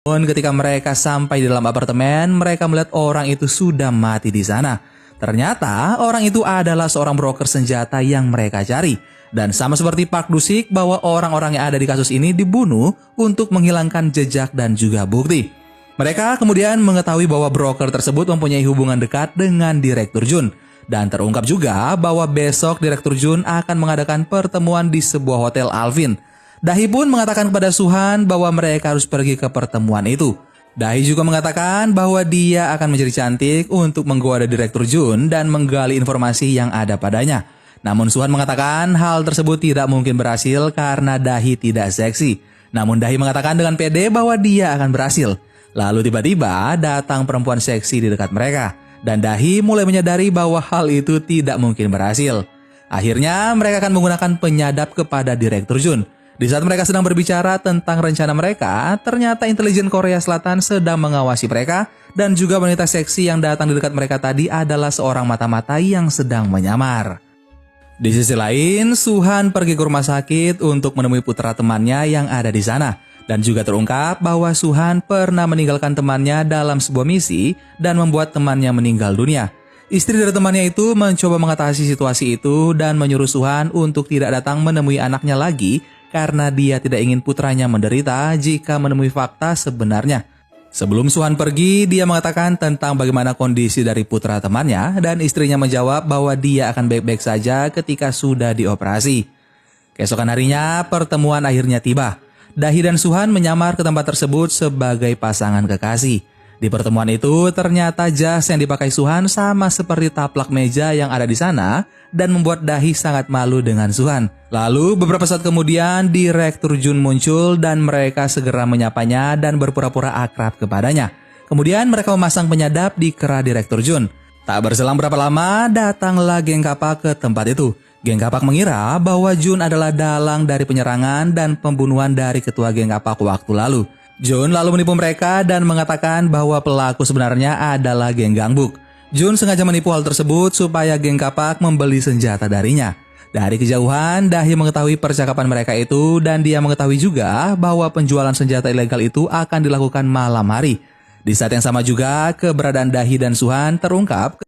Namun ketika mereka sampai di dalam apartemen, mereka melihat orang itu sudah mati di sana. Ternyata orang itu adalah seorang broker senjata yang mereka cari. Dan sama seperti Park Dusik bahwa orang-orang yang ada di kasus ini dibunuh untuk menghilangkan jejak dan juga bukti. Mereka kemudian mengetahui bahwa broker tersebut mempunyai hubungan dekat dengan Direktur Jun. Dan terungkap juga bahwa besok Direktur Jun akan mengadakan pertemuan di sebuah hotel Alvin. Dahi pun mengatakan kepada Suhan bahwa mereka harus pergi ke pertemuan itu. Dahi juga mengatakan bahwa dia akan menjadi cantik untuk menggoda Direktur Jun dan menggali informasi yang ada padanya. Namun Suhan mengatakan hal tersebut tidak mungkin berhasil karena Dahi tidak seksi. Namun Dahi mengatakan dengan pede bahwa dia akan berhasil. Lalu tiba-tiba datang perempuan seksi di dekat mereka. Dan Dahi mulai menyadari bahwa hal itu tidak mungkin berhasil. Akhirnya mereka akan menggunakan penyadap kepada Direktur Jun. Di saat mereka sedang berbicara tentang rencana mereka, ternyata intelijen Korea Selatan sedang mengawasi mereka dan juga wanita seksi yang datang di dekat mereka tadi adalah seorang mata-mata yang sedang menyamar. Di sisi lain, Suhan pergi ke rumah sakit untuk menemui putra temannya yang ada di sana. Dan juga terungkap bahwa Suhan pernah meninggalkan temannya dalam sebuah misi dan membuat temannya meninggal dunia. Istri dari temannya itu mencoba mengatasi situasi itu dan menyuruh Suhan untuk tidak datang menemui anaknya lagi karena dia tidak ingin putranya menderita jika menemui fakta sebenarnya. Sebelum Suhan pergi, dia mengatakan tentang bagaimana kondisi dari putra temannya dan istrinya menjawab bahwa dia akan baik-baik saja ketika sudah dioperasi. Keesokan harinya, pertemuan akhirnya tiba. Dahi dan Suhan menyamar ke tempat tersebut sebagai pasangan kekasih. Di pertemuan itu, ternyata jas yang dipakai Suhan sama seperti taplak meja yang ada di sana dan membuat Dahi sangat malu dengan Suhan. Lalu beberapa saat kemudian Direktur Jun muncul dan mereka segera menyapanya dan berpura-pura akrab kepadanya. Kemudian mereka memasang penyadap di kera Direktur Jun. Tak berselang berapa lama datanglah geng Kapak ke tempat itu. Geng Kapak mengira bahwa Jun adalah dalang dari penyerangan dan pembunuhan dari ketua geng Kapak waktu lalu. Jun lalu menipu mereka dan mengatakan bahwa pelaku sebenarnya adalah geng Gangbuk. Jun sengaja menipu hal tersebut supaya geng Kapak membeli senjata darinya. Dari kejauhan, Dahi mengetahui percakapan mereka itu dan dia mengetahui juga bahwa penjualan senjata ilegal itu akan dilakukan malam hari. Di saat yang sama juga, keberadaan Dahi dan Suhan terungkap